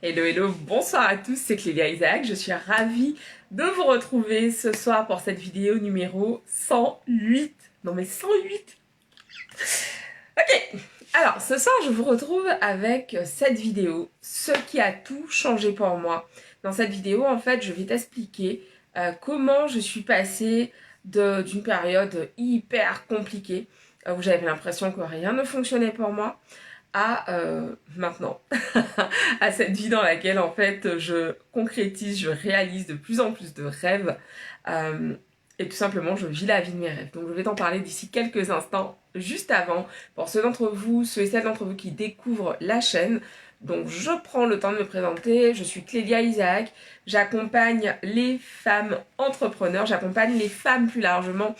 Hello, hello, bonsoir à tous, c'est Clélia Isaac, je suis ravie de vous retrouver ce soir pour cette vidéo numéro 108. Non mais 108. Ok, alors ce soir je vous retrouve avec cette vidéo, ce qui a tout changé pour moi. Dans cette vidéo en fait je vais t'expliquer comment je suis passée d'une période hyper compliquée où j'avais l'impression que rien ne fonctionnait pour moi à maintenant, à cette vie dans laquelle en fait je concrétise, je réalise de plus en plus de rêves et tout simplement je vis la vie de mes rêves. Donc je vais t'en parler d'ici quelques instants. Juste avant, pour ceux d'entre vous, ceux et celles d'entre vous qui découvrent la chaîne, donc je prends le temps de me présenter, je suis Clélia Isaac, j'accompagne les femmes entrepreneurs, j'accompagne les femmes plus largement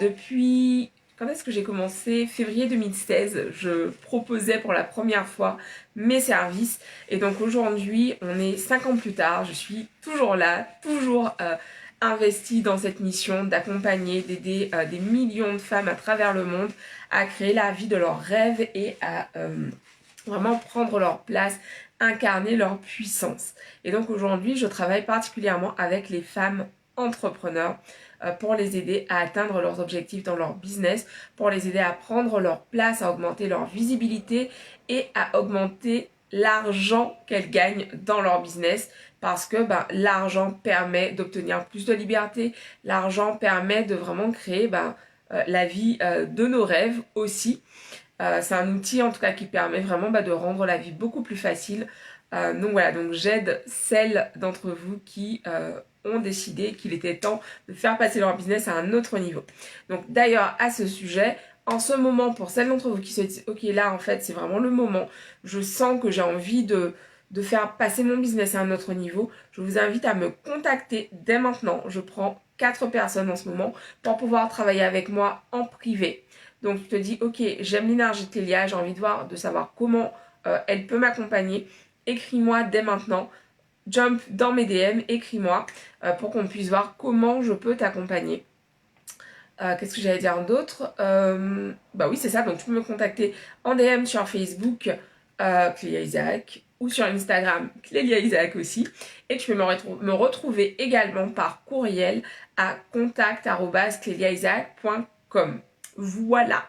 depuis... Quand est-ce que j'ai commencé? Février 2016, je proposais pour la première fois mes services et donc aujourd'hui, on est 5 ans plus tard, je suis toujours là, toujours investie dans cette mission d'accompagner, d'aider des millions de femmes à travers le monde à créer la vie de leurs rêves et à vraiment prendre leur place, incarner leur puissance. Et donc aujourd'hui, je travaille particulièrement avec les femmes entrepreneurs pour les aider à atteindre leurs objectifs dans leur business, pour les aider à prendre leur place, à augmenter leur visibilité et à augmenter l'argent qu'elles gagnent dans leur business parce que l'argent permet d'obtenir plus de liberté, l'argent permet de vraiment créer la vie de nos rêves aussi. C'est un outil en tout cas qui permet vraiment de rendre la vie beaucoup plus facile. Donc voilà, donc j'aide celles d'entre vous qui ont décidé qu'il était temps de faire passer leur business à un autre niveau. Donc d'ailleurs à ce sujet, en ce moment pour celles d'entre vous qui se disent ok là en fait c'est vraiment le moment, je sens que j'ai envie de faire passer mon business à un autre niveau, je vous invite à me contacter dès maintenant. Je prends 4 personnes en ce moment pour pouvoir travailler avec moi en privé. Donc tu te dis ok j'aime l'énergie de Clélia, j'ai envie de savoir comment elle peut m'accompagner. Écris-moi dès maintenant, jump dans mes DM, écris-moi pour qu'on puisse voir comment je peux t'accompagner. Qu'est-ce que j'allais dire d'autre? Bah oui c'est ça, donc tu peux me contacter en DM sur Facebook, Clélia Isaac, ou sur Instagram, Clélia Isaac aussi. Et tu peux me retrouver également par courriel à contact@cleliaisaac.com. Voilà.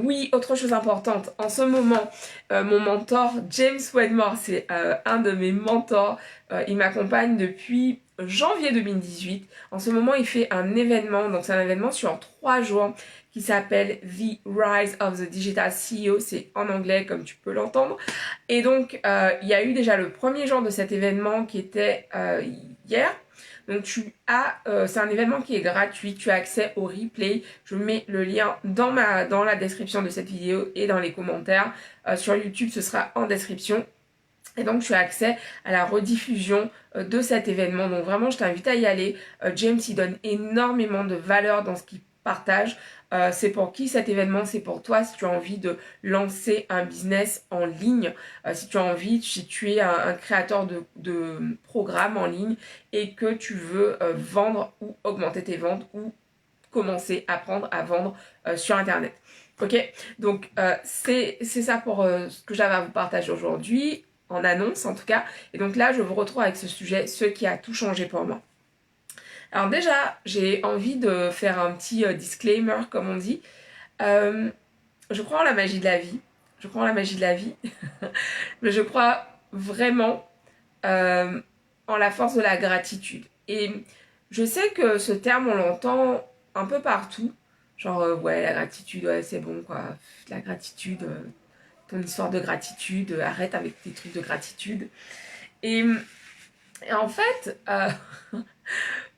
Oui, autre chose importante, en ce moment, mon mentor James Wedmore, c'est un de mes mentors, il m'accompagne depuis janvier 2018. En ce moment, il fait un événement, donc c'est un événement sur 3 jours qui s'appelle The Rise of the Digital CEO, c'est en anglais comme tu peux l'entendre. Et donc, il y a eu déjà le premier jour de cet événement qui était hier. Donc c'est un événement qui est gratuit, tu as accès au replay, je mets le lien dans la description de cette vidéo et dans les commentaires. Sur YouTube ce sera en description. Et donc tu as accès à la rediffusion de cet événement, donc vraiment je t'invite à y aller. James il donne énormément de valeur dans ce qu'il partage. C'est pour qui cet événement? C'est pour toi si tu as envie de lancer un business en ligne, si tu es un créateur de programmes en ligne et que tu veux vendre ou augmenter tes ventes ou commencer à apprendre à vendre sur internet. Ok, donc c'est ça pour ce que j'avais à vous partager aujourd'hui, en annonce en tout cas. Et donc là je vous retrouve avec ce sujet, ce qui a tout changé pour moi. Alors déjà, j'ai envie de faire un petit disclaimer, comme on dit. Je crois en la magie de la vie. Je crois en la magie de la vie. Mais je crois vraiment en la force de la gratitude. Et je sais que ce terme, on l'entend un peu partout. Genre, ouais, la gratitude, ouais, c'est bon, quoi. La gratitude, ton histoire de gratitude, arrête avec tes trucs de gratitude. Et en fait...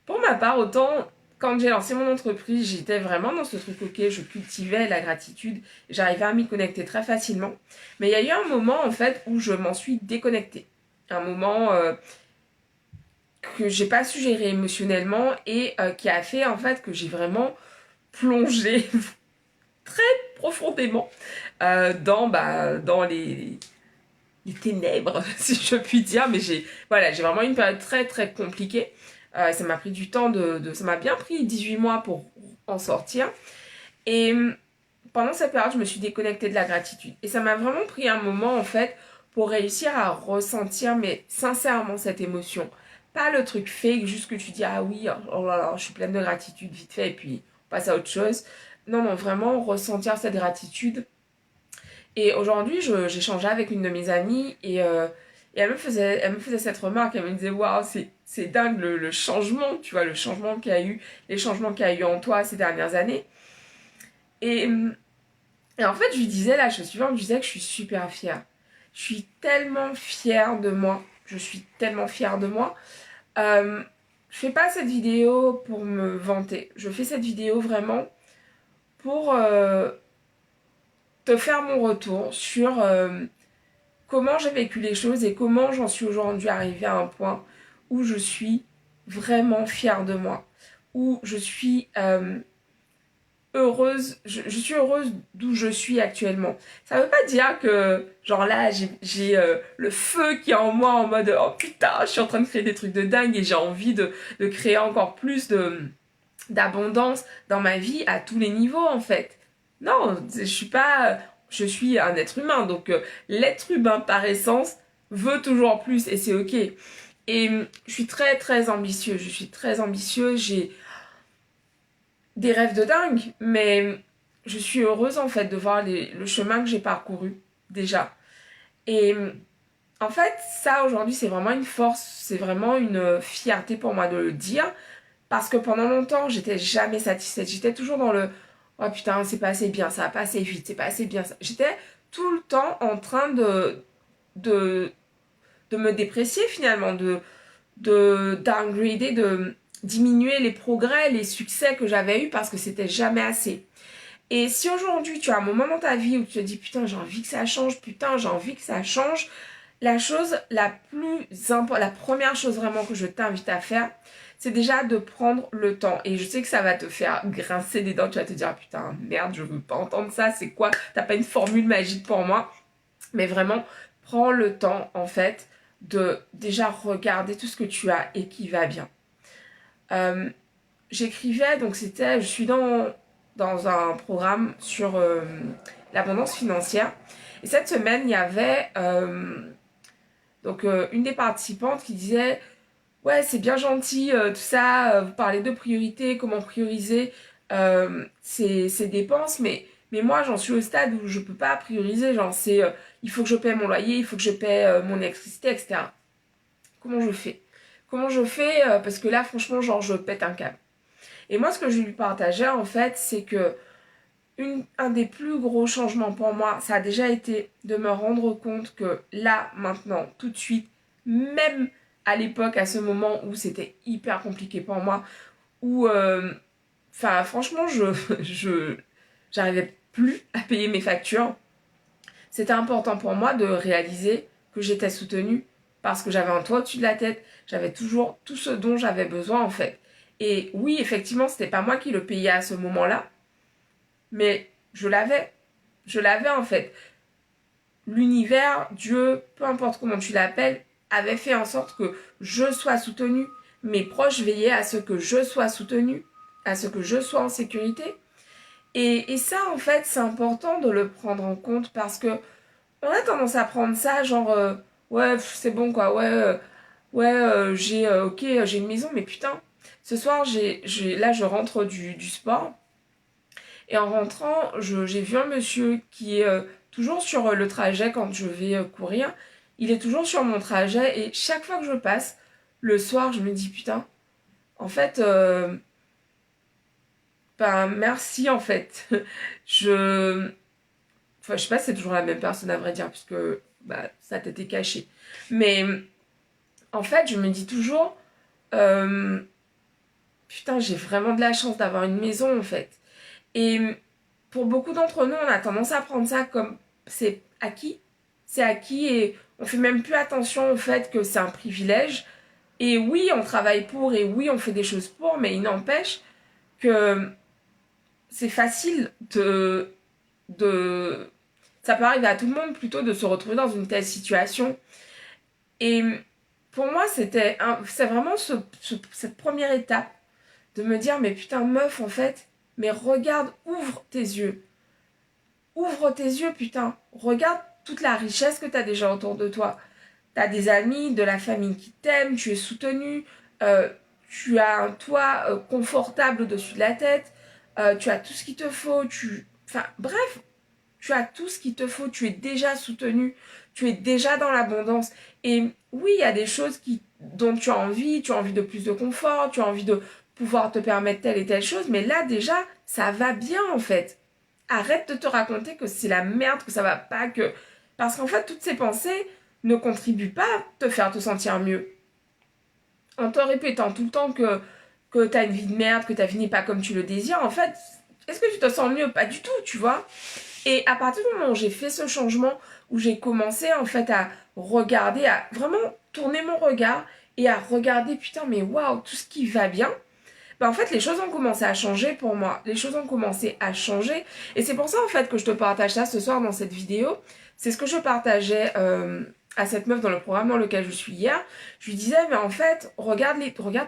Pour ma part, autant quand j'ai lancé mon entreprise, j'étais vraiment dans ce truc, ok, je cultivais la gratitude, j'arrivais à m'y connecter très facilement. Mais il y a eu un moment en fait où je m'en suis déconnectée. Un moment que j'ai pas su gérer émotionnellement et qui a fait en fait que j'ai vraiment plongé très profondément dans les ténèbres, si je puis dire. Mais j'ai vraiment une période très très compliquée. Ça m'a pris du temps, ça m'a bien pris 18 mois pour en sortir. Et pendant cette période, je me suis déconnectée de la gratitude. Et ça m'a vraiment pris un moment, en fait, pour réussir à ressentir, mais sincèrement, cette émotion. Pas le truc fake, juste que tu dis, ah oui, oh là là, je suis pleine de gratitude, vite fait, et puis on passe à autre chose. Non, non, vraiment ressentir cette gratitude. Et aujourd'hui, j'échangeais avec une de mes amies et elle me faisait cette remarque. Elle me disait, waouh, c'est dingue le changement, tu vois, le changement qu'il y a eu, les changements qu'il y a eu en toi ces dernières années. Et, et en fait, je lui disais la chose suivante, je lui disais que je suis super fière. Je suis tellement fière de moi. Je suis tellement fière de moi. Je fais pas cette vidéo pour me vanter. Je fais cette vidéo vraiment pour te faire mon retour sur comment j'ai vécu les choses et comment j'en suis aujourd'hui arrivée à un point où je suis vraiment fière de moi, où je suis heureuse, je suis heureuse d'où je suis actuellement. Ça veut pas dire que, genre là, j'ai le feu qui est en moi en mode oh putain, je suis en train de créer des trucs de dingue et j'ai envie de créer encore plus d'abondance dans ma vie à tous les niveaux en fait. Non, je suis pas, je suis un être humain, donc l'être humain par essence veut toujours plus et c'est ok. Et je suis très très ambitieuse, je suis très ambitieuse, j'ai des rêves de dingue, mais je suis heureuse en fait de voir le chemin que j'ai parcouru déjà. Et en fait, ça aujourd'hui c'est vraiment une force, c'est vraiment une fierté pour moi de le dire, parce que pendant longtemps j'étais jamais satisfaite, j'étais toujours dans le oh putain c'est pas assez bien, ça va pas assez vite, c'est pas assez bien. J'étais tout le temps en train de, de me déprécier finalement, de downgrader, de diminuer les progrès, les succès que j'avais eus parce que c'était jamais assez. Et si aujourd'hui tu as un moment dans ta vie où tu te dis putain j'ai envie que ça change, putain j'ai envie que ça change, la chose la plus importante, la première chose vraiment que je t'invite à faire, c'est déjà de prendre le temps. Et je sais que ça va te faire grincer des dents, tu vas te dire putain merde je veux pas entendre ça, c'est quoi, t'as pas une formule magique pour moi, mais vraiment prends le temps en fait de déjà regarder tout ce que tu as et qui va bien. J'écrivais, donc c'était, je suis dans un programme sur l'abondance financière. Et cette semaine, il y avait une des participantes qui disait ouais, c'est bien gentil, tout ça, vous parlez de priorité, comment prioriser ces dépenses, mais moi j'en suis au stade où je peux pas prioriser, genre c'est il faut que je paie mon loyer, il faut que je paie mon électricité, etc. Comment je fais? Comment je fais parce que là, franchement, genre, je pète un câble. Et moi, ce que je lui partageais, en fait, c'est que un des plus gros changements pour moi, ça a déjà été de me rendre compte que là, maintenant, tout de suite, même à l'époque, à ce moment où c'était hyper compliqué pour moi, où, franchement, j'arrivais plus à payer mes factures, c'était important pour moi de réaliser que j'étais soutenue parce que j'avais un toit au-dessus de la tête, j'avais toujours tout ce dont j'avais besoin en fait. Et oui, effectivement, c'était pas moi qui le payais à ce moment-là, mais je l'avais. Je l'avais en fait. L'univers, Dieu, peu importe comment tu l'appelles, avait fait en sorte que je sois soutenue. Mes proches veillaient à ce que je sois soutenue, à ce que je sois en sécurité. Et ça, en fait, c'est important de le prendre en compte parce que on a tendance à prendre ça, genre, ouais, c'est bon quoi, ouais, ok, j'ai une maison, mais putain, ce soir, là, je rentre du sport, et en rentrant, j'ai vu un monsieur qui est toujours sur le trajet quand je vais courir, il est toujours sur mon trajet, et chaque fois que je passe, le soir, je me dis, putain, en fait, ben, merci, en fait, je... Enfin, je sais pas si c'est toujours la même personne à vrai dire, puisque bah, sa tête est cachée. Mais en fait, je me dis toujours, euh, putain, j'ai vraiment de la chance d'avoir une maison en fait. Et pour beaucoup d'entre nous, on a tendance à prendre ça comme c'est acquis. C'est acquis et on fait même plus attention au fait que c'est un privilège. Et oui, on travaille pour et oui, on fait des choses pour, mais il n'empêche que c'est facile de ça peut arriver à tout le monde plutôt de se retrouver dans une telle situation. Et pour moi, c'est vraiment cette première étape de me dire, mais putain, meuf, en fait, mais regarde, ouvre tes yeux. Ouvre tes yeux, putain. Regarde toute la richesse que tu as déjà autour de toi. Tu as des amis, de la famille qui t'aiment, tu es soutenu, tu as un toit confortable au-dessus de la tête, tu as tout ce qu'il te faut, enfin bref, tu as tout ce qu'il te faut, tu es déjà soutenu, tu es déjà dans l'abondance. Et oui, il y a des choses dont tu as envie de plus de confort, tu as envie de pouvoir te permettre telle et telle chose, mais là déjà, ça va bien en fait. Arrête de te raconter que c'est la merde, que ça va pas, que... Parce qu'en fait, toutes ces pensées ne contribuent pas à te faire te sentir mieux. En te répétant tout le temps que tu as une vie de merde, que ta vie n'est pas comme tu le désires, en fait, est-ce que tu te sens mieux? Pas du tout, tu vois. Et à partir du moment où j'ai fait ce changement, où j'ai commencé en fait à regarder, à vraiment tourner mon regard et à regarder, putain, mais waouh, tout ce qui va bien, ben en fait, les choses ont commencé à changer pour moi. Les choses ont commencé à changer. Et c'est pour ça, en fait, que je te partage ça ce soir dans cette vidéo. C'est ce que je partageais à cette meuf dans le programme dans lequel je suis hier. Je lui disais, mais en fait, regarde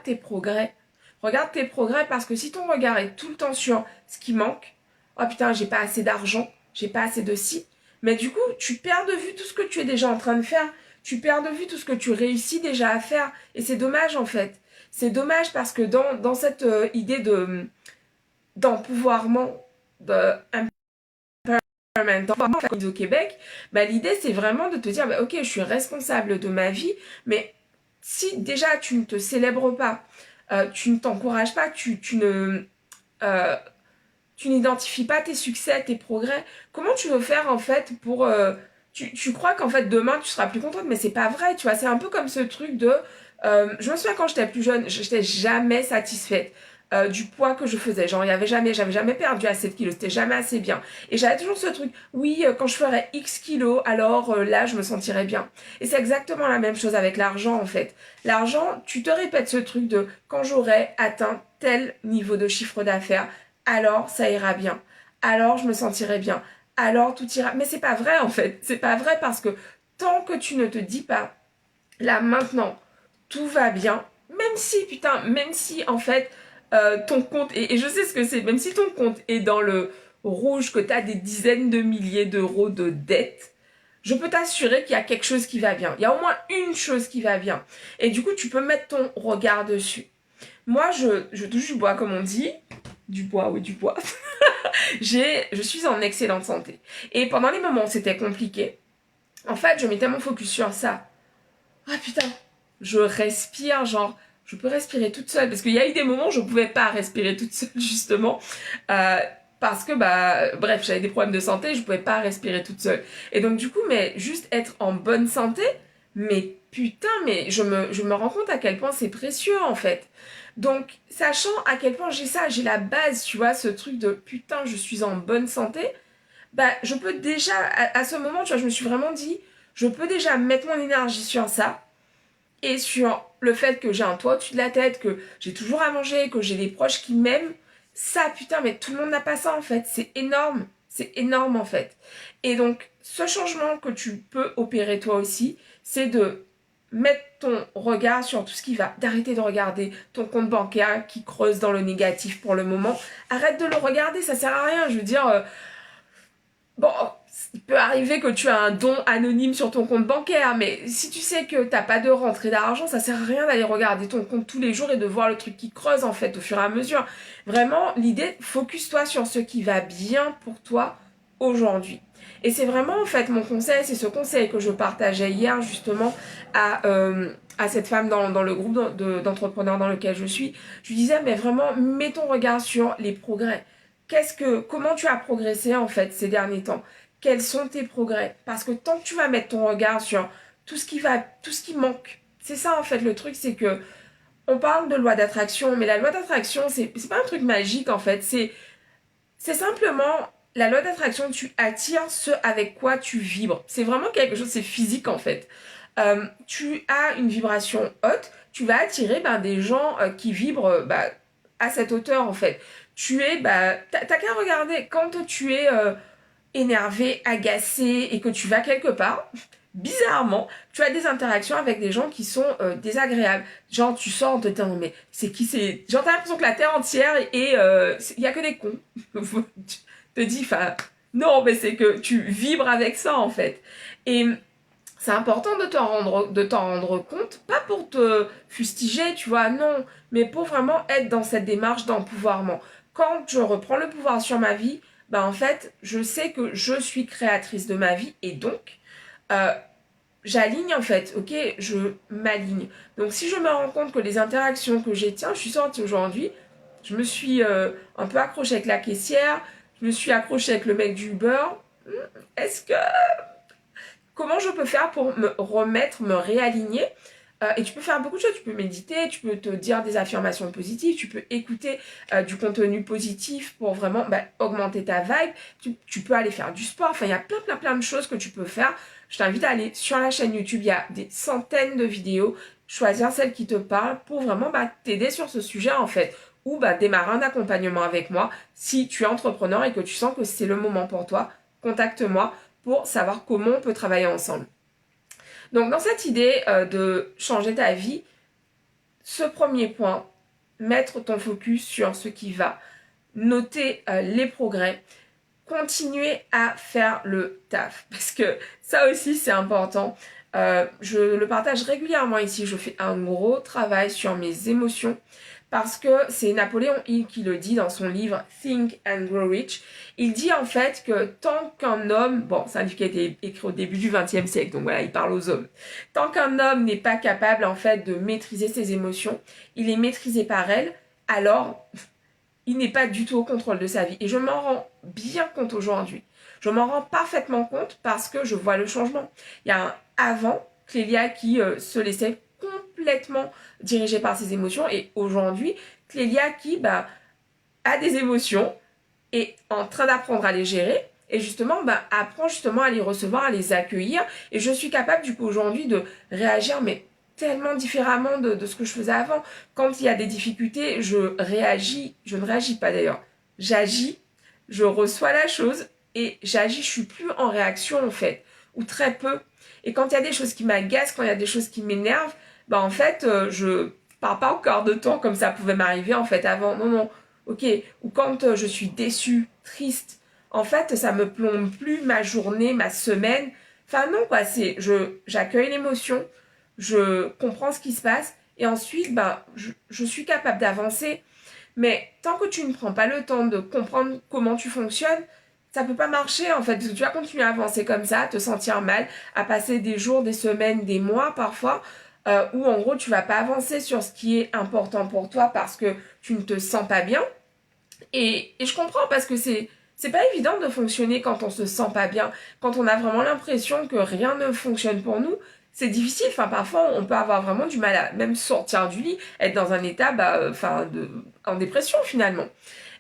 tes progrès. Regarde tes progrès parce que si ton regard est tout le temps sur ce qui manque, oh putain, j'ai pas assez d'argent, j'ai pas assez de ci. Mais du coup, tu perds de vue tout ce que tu es déjà en train de faire. Tu perds de vue tout ce que tu réussis déjà à faire. Et c'est dommage, en fait. C'est dommage parce que dans cette idée d'empouvoirment, d'empowerment au Québec, bah, l'idée c'est vraiment de te dire, bah, ok, je suis responsable de ma vie, mais si déjà tu ne te célèbres pas, tu ne t'encourages pas, tu n'identifies pas tes succès, tes progrès, comment tu veux faire en fait pour... tu crois qu'en fait demain tu seras plus contente, mais c'est pas vrai, tu vois, c'est un peu comme ce truc de... je me souviens quand j'étais plus jeune, je n'étais jamais satisfaite du poids que je faisais. Genre, j'avais jamais perdu assez de kilos, c'était jamais assez bien. Et j'avais toujours ce truc, oui, quand je ferais X kilos, alors là, je me sentirais bien. Et c'est exactement la même chose avec l'argent, en fait. L'argent, tu te répètes ce truc de quand j'aurai atteint tel niveau de chiffre d'affaires, alors ça ira bien. Alors je me sentirai bien. Alors tout ira. Mais c'est pas vrai, en fait. C'est pas vrai parce que tant que tu ne te dis pas, là, maintenant, tout va bien, même si en fait ton compte, et je sais ce que c'est, même si ton compte est dans le rouge, que tu as des dizaines de milliers d'euros de dettes, je peux t'assurer qu'il y a quelque chose qui va bien. Il y a au moins une chose qui va bien. Et du coup, tu peux mettre ton regard dessus. Moi, je touche du bois, comme on dit. Du bois, oui, du bois. Je suis en excellente santé. Et pendant les moments où c'était compliqué, en fait, je mettais mon focus sur ça. Ah putain, je respire, genre, je peux respirer toute seule. Parce qu'il y a eu des moments où je pouvais pas respirer toute seule, justement. Parce que, bah, bref, j'avais des problèmes de santé, je pouvais pas respirer toute seule. Et donc, du coup, mais juste être en bonne santé, mais putain, mais je me rends compte à quel point c'est précieux, en fait. Donc, sachant à quel point j'ai ça, j'ai la base, tu vois, ce truc de putain, je suis en bonne santé, bah, je peux déjà, à ce moment, tu vois, je me suis vraiment dit, je peux déjà mettre mon énergie sur ça et sur le fait que j'ai un toit au-dessus de la tête, que j'ai toujours à manger, que j'ai des proches qui m'aiment. Ça, putain, mais tout le monde n'a pas ça en fait. C'est énorme en fait. Et donc, ce changement que tu peux opérer toi aussi, c'est de mettre ton regard sur tout ce qui va, d'arrêter de regarder ton compte bancaire qui creuse dans le négatif pour le moment. Arrête de le regarder, ça sert à rien. Je veux dire, bon, il peut arriver que tu as un don anonyme sur ton compte bancaire, mais si tu sais que t'as pas de rentrée d'argent, ça sert à rien d'aller regarder ton compte tous les jours et de voir le truc qui creuse en fait au fur et à mesure. Vraiment, l'idée, focus-toi sur ce qui va bien pour toi aujourd'hui. Et c'est vraiment en fait mon conseil, c'est ce conseil que je partageais hier justement à cette femme dans le groupe d'entrepreneurs dans lequel je suis. Je lui disais, mais vraiment, mets ton regard sur les progrès. Comment tu as progressé en fait ces derniers temps? Quels sont tes progrès? Parce que tant que tu vas mettre ton regard sur tout ce qui manque, c'est ça en fait le truc, c'est que on parle de loi d'attraction, mais la loi d'attraction, c'est pas un truc magique en fait, c'est simplement la loi d'attraction, tu attires ce avec quoi tu vibres. C'est vraiment quelque chose, c'est physique en fait. Tu as une vibration haute, tu vas attirer des gens qui vibrent à cette hauteur en fait. T'as qu'à regarder quand tu es énervé, agacé et que tu vas quelque part. Bizarrement, tu as des interactions avec des gens qui sont désagréables. Genre, tu sors en te disant, mais c'est qui c'est... Genre, t'as l'impression que la terre entière et il y a que des cons. Tu te dis, enfin, Non, mais c'est que tu vibres avec ça en fait. Et c'est important de t'en rendre compte, pas pour te fustiger, tu vois, non, mais pour vraiment être dans cette démarche d'empouvoirment. Quand je reprends le pouvoir sur ma vie, bah en fait, je sais que je suis créatrice de ma vie et donc, euh, j'aligne en fait, ok, je m'aligne. Donc si je me rends compte que les interactions que j'ai, tiens, je suis sortie aujourd'hui, je me suis un peu accrochée avec la caissière, je me suis accrochée avec le mec du Uber, est-ce que comment je peux faire pour me remettre, me réaligner. Et tu peux faire beaucoup de choses, tu peux méditer, tu peux te dire des affirmations positives, tu peux écouter du contenu positif pour vraiment augmenter ta vibe, tu peux aller faire du sport, enfin il y a plein de choses que tu peux faire. Je t'invite à aller sur la chaîne YouTube, il y a des centaines de vidéos, choisir celle qui te parle pour vraiment t'aider sur ce sujet en fait, ou démarrer un accompagnement avec moi. Si tu es entrepreneur et que tu sens que c'est le moment pour toi, contacte-moi pour savoir comment on peut travailler ensemble. Donc dans cette idée de changer ta vie, ce premier point, mettre ton focus sur ce qui va, noter les progrès, continuer à faire le taf. Parce que ça aussi c'est important. Je le partage régulièrement ici, je fais un gros travail sur mes émotions parce que c'est Napoléon Hill qui le dit dans son livre Think and Grow Rich. Il dit en fait que tant qu'un homme, bon c'est un livre qui a été écrit au début du XXe siècle, donc voilà, il parle aux hommes. Tant qu'un homme n'est pas capable en fait de maîtriser ses émotions, il est maîtrisé par elles, alors il n'est pas du tout au contrôle de sa vie. Et je m'en rends bien compte aujourd'hui. Je m'en rends parfaitement compte parce que je vois le changement. Il y a un avant Clélia qui se laissait complètement dirigée par ses émotions et aujourd'hui Clélia qui a des émotions est en train d'apprendre à les gérer et justement apprend justement à les recevoir, à les accueillir et je suis capable du coup aujourd'hui de réagir mais tellement différemment de ce que je faisais avant. Quand il y a des difficultés, je ne réagis pas d'ailleurs, j'agis, je reçois la chose et j'agis, je suis plus en réaction en fait, ou très peu. Et quand il y a des choses qui m'agacent, quand il y a des choses qui m'énervent, en fait, je pars pas encore de temps comme ça pouvait m'arriver en fait avant. Non, non, ok. Ou quand je suis déçue, triste, en fait, ça me plombe plus ma journée, ma semaine. Enfin non, quoi, j'accueille l'émotion, je comprends ce qui se passe et ensuite, je suis capable d'avancer. Mais tant que tu ne prends pas le temps de comprendre comment tu fonctionnes, ça peut pas marcher en fait. Parce que tu vas continuer à avancer comme ça, à te sentir mal, à passer des jours, des semaines, des mois parfois, où en gros tu vas pas avancer sur ce qui est important pour toi parce que tu ne te sens pas bien. Et je comprends parce que c'est pas évident de fonctionner quand on se sent pas bien, quand on a vraiment l'impression que rien ne fonctionne pour nous. C'est difficile, enfin parfois on peut avoir vraiment du mal à même sortir du lit, être dans un état en dépression finalement.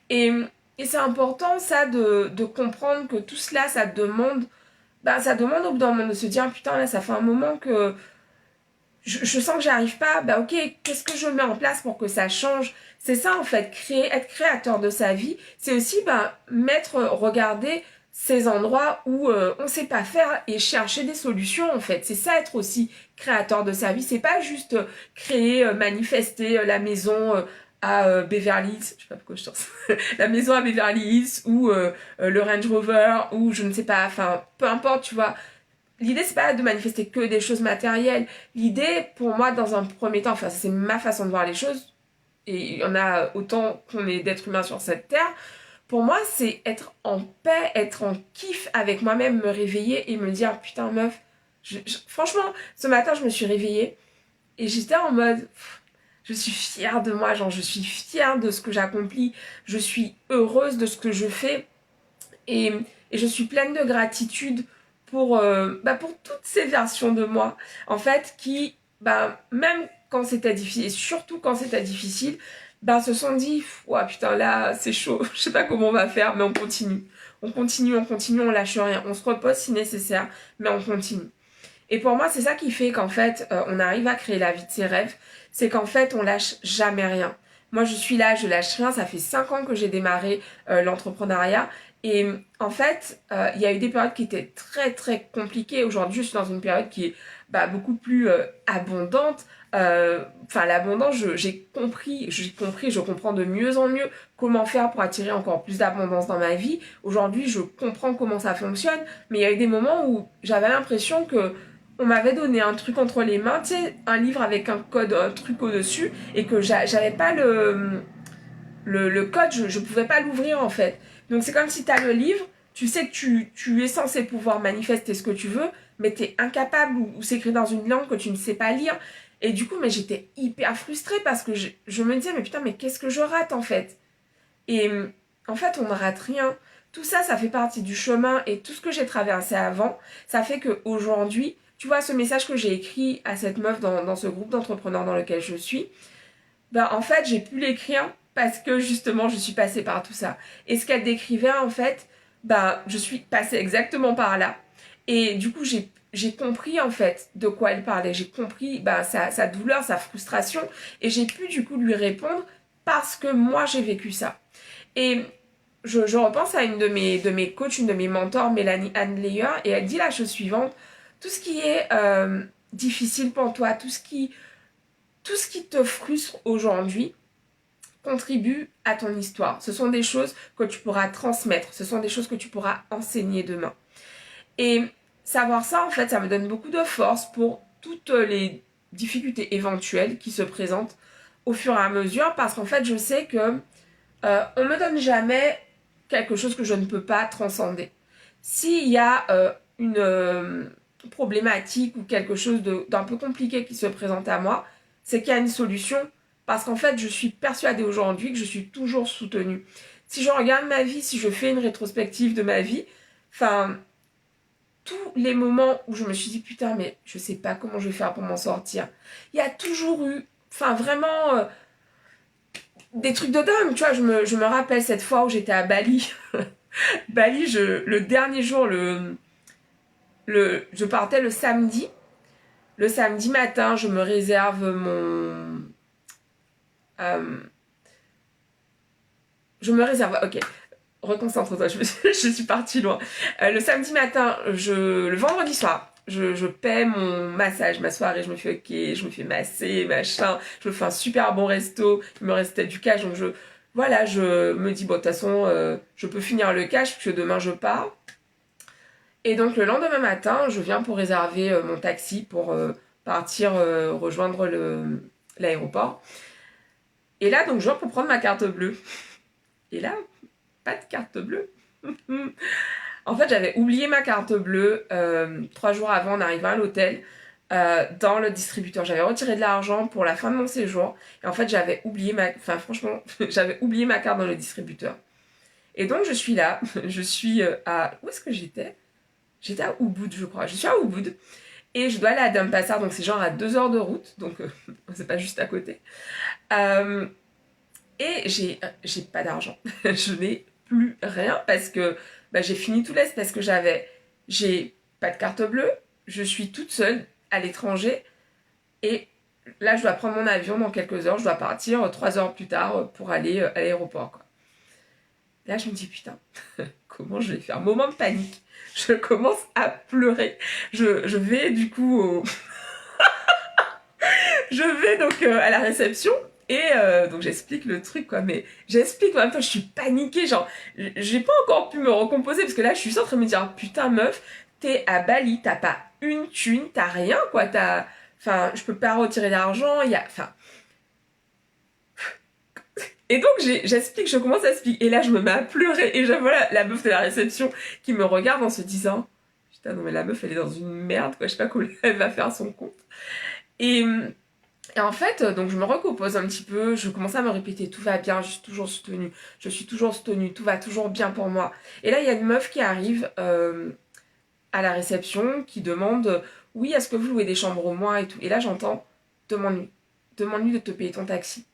Et, et c'est important ça de comprendre que tout cela ça demande au bout d'un moment de se dire putain là ça fait un moment que je sens que j'arrive pas, ok, qu'est-ce que je mets en place pour que ça change? C'est ça en fait, être créateur de sa vie, c'est aussi regarder ces endroits où on sait pas faire et chercher des solutions en fait. C'est ça être aussi créateur de sa vie, c'est pas juste créer, manifester la maison à Beverly Hills, je sais pas pourquoi je pense, la maison à Beverly Hills ou le Range Rover ou je ne sais pas, enfin peu importe, tu vois. L'idée, c'est pas de manifester que des choses matérielles. L'idée, pour moi, dans un premier temps, enfin, c'est ma façon de voir les choses, et il y en a autant qu'on est d'êtres humains sur cette terre. Pour moi, c'est être en paix, être en kiff avec moi-même, me réveiller et me dire, putain, meuf, franchement, ce matin, je me suis réveillée et j'étais en mode, je suis fière de moi, genre, je suis fière de ce que j'accomplis, je suis heureuse de ce que je fais et je suis pleine de gratitude pour toutes ces versions de moi, en fait, qui, même quand c'était difficile, et surtout quand c'était difficile, se sont dit, ouah putain, là, c'est chaud, je sais pas comment on va faire, mais on continue. On continue, on lâche rien. On se repose si nécessaire, mais on continue. Et pour moi, c'est ça qui fait qu'en fait, on arrive à créer la vie de ses rêves. C'est qu'en fait, on lâche jamais rien. Moi, je suis là, je lâche rien. Ça fait 5 ans que j'ai démarré l'entrepreneuriat. Et en fait, il y a eu des périodes qui étaient très, très compliquées. Aujourd'hui, je suis dans une période qui est beaucoup plus abondante. Enfin, l'abondance, j'ai compris, je comprends de mieux en mieux comment faire pour attirer encore plus d'abondance dans ma vie. Aujourd'hui, je comprends comment ça fonctionne, mais il y a eu des moments où j'avais l'impression que on m'avait donné un truc entre les mains, tu sais, un livre avec un code, un truc au-dessus, et que j'avais pas le code, je pouvais pas l'ouvrir en fait. Donc c'est comme si tu as le livre, tu sais que tu es censé pouvoir manifester ce que tu veux, mais tu es incapable ou c'est écrit dans une langue que tu ne sais pas lire. Et du coup, mais j'étais hyper frustrée parce que je me disais, mais putain, mais qu'est-ce que je rate en fait? Et en fait, on ne rate rien. Tout ça, ça fait partie du chemin et tout ce que j'ai traversé avant, ça fait qu'aujourd'hui, tu vois, ce message que j'ai écrit à cette meuf dans ce groupe d'entrepreneurs dans lequel je suis, ben, en fait, j'ai pu l'écrire parce que justement, je suis passée par tout ça. Et ce qu'elle décrivait, en fait, ben, je suis passée exactement par là. Et du coup, j'ai compris, en fait, de quoi elle parlait. J'ai compris ben, sa douleur, sa frustration. Et j'ai pu, du coup, lui répondre parce que moi, j'ai vécu ça. Et je repense à une de mes coachs, une de mes mentors, Mélanie Ann Leyer, et elle dit la chose suivante. Tout ce qui est difficile pour toi, tout ce qui te frustre aujourd'hui contribue à ton histoire. Ce sont des choses que tu pourras transmettre, ce sont des choses que tu pourras enseigner demain. Et savoir ça, en fait, ça me donne beaucoup de force pour toutes les difficultés éventuelles qui se présentent au fur et à mesure, parce qu'en fait, je sais que on me donne jamais quelque chose que je ne peux pas transcender. S'il y a une problématique ou quelque chose d'un peu compliqué qui se présente à moi, c'est qu'il y a une solution parce qu'en fait, je suis persuadée aujourd'hui que je suis toujours soutenue. Si je regarde ma vie, si je fais une rétrospective de ma vie, enfin, tous les moments où je me suis dit putain, mais je sais pas comment je vais faire pour m'en sortir, il y a toujours eu, enfin, vraiment des trucs de dingue, tu vois. Je me rappelle cette fois où j'étais à Bali. Bali, le dernier jour, je partais le samedi. Le samedi matin, je me réserve mon... je me réserve... Ok, reconcentre-toi, je suis partie loin. Le samedi matin, le vendredi soir, je paie mon massage, ma soirée, je me fais ok, je me fais masser, machin, je me fais un super bon resto, il me restait du cash, donc voilà, je me dis, bon, de toute façon, je peux finir le cash, puisque demain je pars. Et donc le lendemain matin, je viens pour réserver mon taxi pour partir rejoindre l'aéroport. Et là, donc je viens pour prendre ma carte bleue. Et là, pas de carte bleue. En fait, j'avais oublié ma carte bleue 3 jours avant en arrivant à l'hôtel dans le distributeur. J'avais retiré de l'argent pour la fin de mon séjour. Et en fait, j'avais oublié enfin franchement, j'avais oublié ma carte dans le distributeur. Et donc, je suis là. Je suis à... Où est-ce que j'étais? J'étais à Ubud, je crois. Je suis à Ubud. Et je dois aller à Denpasar, donc c'est genre à 2 heures de route. Donc, c'est pas juste à côté. Et j'ai pas d'argent. Je n'ai plus rien parce que j'ai fini tout l'Est parce que j'ai pas de carte bleue. Je suis toute seule à l'étranger. Et là, je dois prendre mon avion dans quelques heures. Je dois partir 3 heures plus tard pour aller à l'aéroport, quoi. Là, je me dis, putain, comment je vais faire? Moment de panique. Je commence à pleurer. Je vais du coup je vais donc à la réception et donc j'explique le truc, quoi. Mais j'explique, en même temps, je suis paniquée. Genre, j'ai pas encore pu me recomposer parce que là, je suis en train de me dire, putain, meuf, t'es à Bali, t'as pas une thune, t'as rien, quoi. Enfin, je peux pas retirer d'argent, enfin... Et donc j'explique, je commence à expliquer. Et là, je me mets à pleurer. Et je vois la meuf de la réception qui me regarde en se disant, putain, non mais la meuf, elle est dans une merde, quoi. Je sais pas comment elle va faire son compte. Et en fait, donc je me recompose un petit peu. Je commence à me répéter, tout va bien, je suis toujours soutenue. Je suis toujours soutenue, tout va toujours bien pour moi. Et là, il y a une meuf qui arrive à la réception qui demande, oui, est-ce que vous louez des chambres au mois et tout. Et là, j'entends, demande-lui de te payer ton taxi.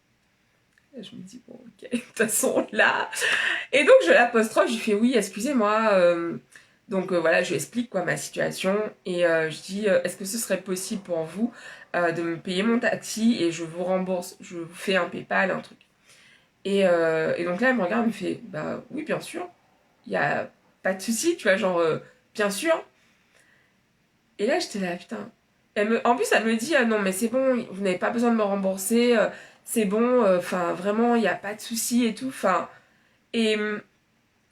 Je me dis, bon, ok, de toute façon, là. Et donc, je l'apostrophe, je lui fais, oui, excusez-moi. Donc, voilà, je lui explique, quoi, ma situation. Et je dis, est-ce que ce serait possible pour vous de me payer mon taxi et je vous rembourse, je vous fais un PayPal, un truc. Et donc là, elle me regarde, elle me fait, bah oui, bien sûr. Il n'y a pas de souci, tu vois, genre, bien sûr. Et là, j'étais là, putain. En plus, elle me dit, ah non, mais c'est bon, vous n'avez pas besoin de me rembourser, c'est bon, enfin, vraiment, il n'y a pas de souci et tout, enfin. Et,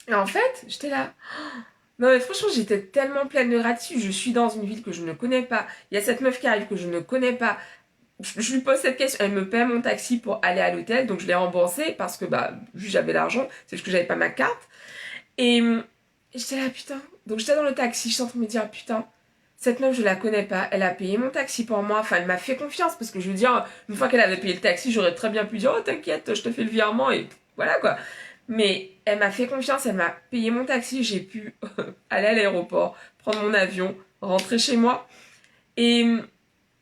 et en fait, j'étais là. Non, mais franchement, j'étais tellement pleine de gratitude. Je suis dans une ville que je ne connais pas. Il y a cette meuf qui arrive que je ne connais pas. Je lui pose cette question. Elle me paie mon taxi pour aller à l'hôtel. Donc, je l'ai remboursé parce que, bah, vu que j'avais l'argent, c'est juste que j'avais pas ma carte. Et j'étais là, putain. Donc, j'étais dans le taxi. Je suis en train de me dire, putain, cette meuf, je la connais pas. Elle a payé mon taxi pour moi. Enfin, elle m'a fait confiance parce que je veux dire, une fois qu'elle avait payé le taxi, j'aurais très bien pu dire, oh, t'inquiète, je te fais le virement et voilà quoi. Mais elle m'a fait confiance, elle m'a payé mon taxi, j'ai pu aller à l'aéroport, prendre mon avion, rentrer chez moi. Et,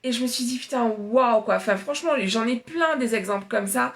et je me suis dit, putain, waouh, quoi. Enfin, franchement, j'en ai plein des exemples comme ça.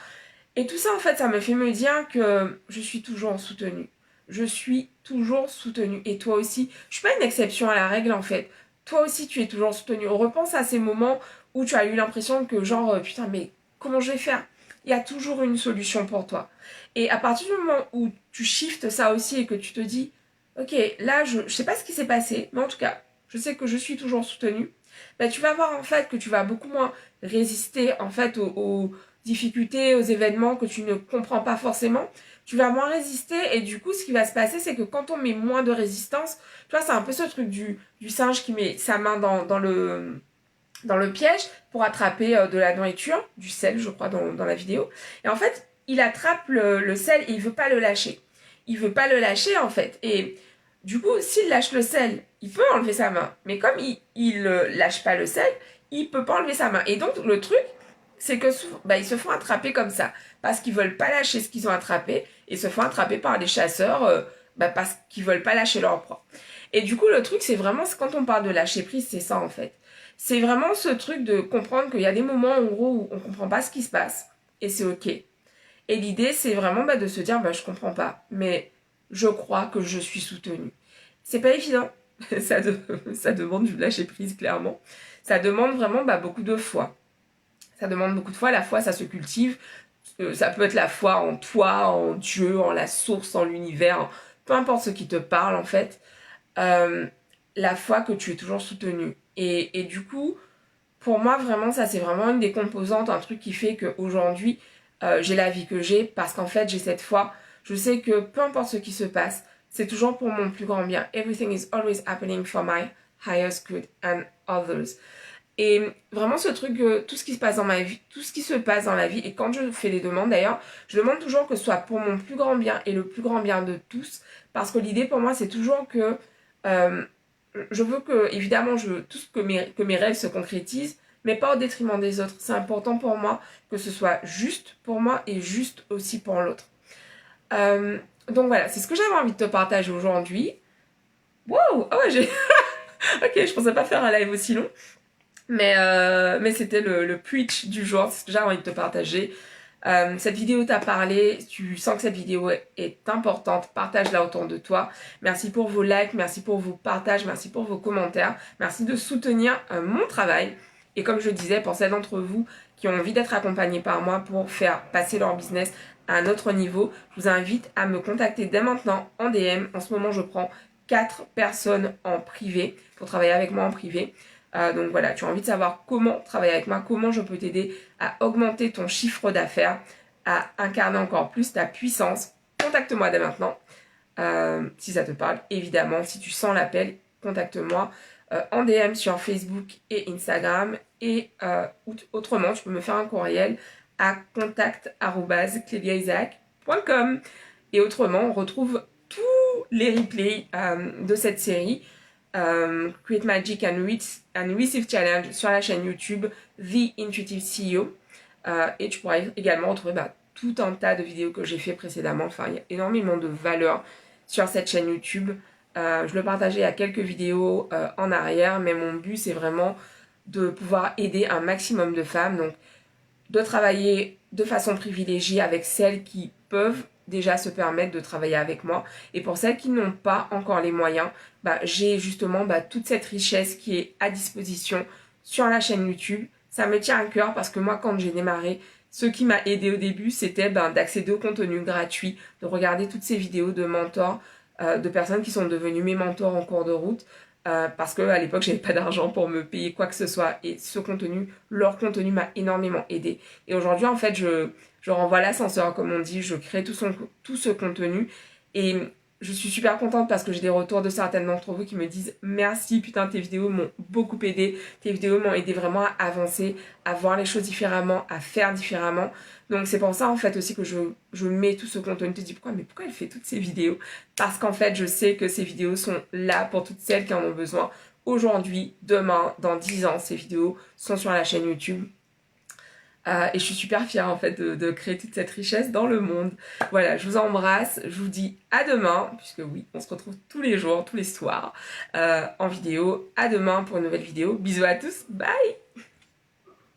Et tout ça, en fait, ça me fait me dire que je suis toujours soutenue. Je suis toujours soutenue. Et toi aussi, je suis pas une exception à la règle, en fait. Toi aussi, tu es toujours soutenue. On repense à ces moments où tu as eu l'impression que, genre, putain, mais comment je vais faire? Il y a toujours une solution pour toi. Et à partir du moment où tu shiftes ça aussi et que tu te dis, ok, là, je sais pas ce qui s'est passé, mais en tout cas, je sais que je suis toujours soutenue, bah, tu vas voir en fait que tu vas beaucoup moins résister en fait aux difficultés, aux événements que tu ne comprends pas forcément. Tu vas moins résister et du coup, ce qui va se passer, c'est que quand on met moins de résistance, tu vois, c'est un peu ce truc du singe qui met sa main dans le piège pour attraper de la nourriture, du sel, je crois, dans la vidéo. Et en fait, il attrape le sel et il veut pas le lâcher. Il veut pas le lâcher, en fait. Et du coup, s'il lâche le sel, il peut enlever sa main. Mais comme il lâche pas le sel, il peut pas enlever sa main. Et donc, le truc, c'est que souvent, bah, ils se font attraper comme ça. Parce qu'ils veulent pas lâcher ce qu'ils ont attrapé. Et se font attraper par des chasseurs bah, parce qu'ils veulent pas lâcher leur proie. Et du coup, le truc, c'est vraiment, quand on parle de lâcher prise, c'est ça, en fait. C'est vraiment ce truc de comprendre qu'il y a des moments en gros où on comprend pas ce qui se passe et c'est ok. Et l'idée c'est vraiment bah, de se dire bah je comprends pas, mais je crois que je suis soutenue. C'est pas évident, ça demande du lâcher prise clairement. Ça demande vraiment bah, beaucoup de foi. Ça demande beaucoup de foi. La foi ça se cultive. Ça peut être la foi en toi, en Dieu, en la source, en l'univers, peu importe ce qui te parle en fait. Euh, la foi que tu es toujours soutenu. Et du coup, pour moi, vraiment, ça, c'est vraiment une des composantes, un truc qui fait qu'aujourd'hui, j'ai la vie que j'ai, parce qu'en fait, j'ai cette foi. Je sais que peu importe ce qui se passe, c'est toujours pour mon plus grand bien. Everything is always happening for my highest good and others. Et vraiment ce truc, tout ce qui se passe dans ma vie, tout ce qui se passe dans la vie, et quand je fais les demandes d'ailleurs, je demande toujours que ce soit pour mon plus grand bien et le plus grand bien de tous, parce que l'idée pour moi c'est toujours que euh, je veux que, évidemment, je veux tout ce que mes rêves se concrétisent, mais pas au détriment des autres. C'est important pour moi que ce soit juste pour moi et juste aussi pour l'autre. Donc voilà, c'est ce que j'avais envie de te partager aujourd'hui. Wow! Ah ouais, j'ai... ok, je pensais pas faire un live aussi long. Mais c'était le preach du jour, c'est ce que j'avais envie de te partager. Cette vidéo t'a parlé, tu sens que cette vidéo est importante, partage-la autour de toi. Merci pour vos likes, merci pour vos partages, merci pour vos commentaires, merci de soutenir mon travail. Et comme je disais, pour celles d'entre vous qui ont envie d'être accompagnés par moi pour faire passer leur business à un autre niveau, je vous invite à me contacter dès maintenant en DM. En ce moment, je prends 4 personnes en privé pour travailler avec moi en privé. Donc voilà, tu as envie de savoir comment travailler avec moi, comment je peux t'aider à augmenter ton chiffre d'affaires, à incarner encore plus ta puissance. Contacte-moi dès maintenant, si ça te parle. Évidemment, si tu sens l'appel, contacte-moi en DM sur Facebook et Instagram. Et autrement, tu peux me faire un courriel à contact@cleliaisaac.com. Et autrement, on retrouve tous les replays de cette série Create Magic and Receive Challenge sur la chaîne YouTube The Intuitive CEO. Et tu pourras également retrouver tout un tas de vidéos que j'ai fait précédemment. Enfin, il y a énormément de valeur sur cette chaîne YouTube. Je le partageais à quelques vidéos en arrière, mais mon but c'est vraiment de pouvoir aider un maximum de femmes. Donc, de travailler de façon privilégiée avec celles qui peuvent déjà se permettre de travailler avec moi. Et pour celles qui n'ont pas encore les moyens, j'ai justement toute cette richesse qui est à disposition sur la chaîne YouTube. Ça me tient à cœur parce que moi, quand j'ai démarré, ce qui m'a aidé au début, c'était d'accéder au contenu gratuit, de regarder toutes ces vidéos de mentors, de personnes qui sont devenues mes mentors en cours de route. parce que à l'époque j'avais pas d'argent pour me payer quoi que ce soit et leur contenu m'a énormément aidé. Et aujourd'hui en fait je renvoie l'ascenseur comme on dit, je crée tout ce contenu et je suis super contente parce que j'ai des retours de certaines d'entre vous qui me disent merci, putain tes vidéos m'ont beaucoup aidé, tes vidéos m'ont aidé vraiment à avancer, à voir les choses différemment, à faire différemment. Donc c'est pour ça en fait aussi que je mets tout ce contenu. Tu te dis pourquoi elle fait toutes ces vidéos? Parce qu'en fait je sais que ces vidéos sont là pour toutes celles qui en ont besoin. Aujourd'hui, demain, dans 10 ans, ces vidéos sont sur la chaîne YouTube. Et je suis super fière en fait de créer toute cette richesse dans le monde. Voilà, je vous embrasse, je vous dis à demain, puisque oui, on se retrouve tous les jours, tous les soirs en vidéo. À demain pour une nouvelle vidéo. Bisous à tous, bye!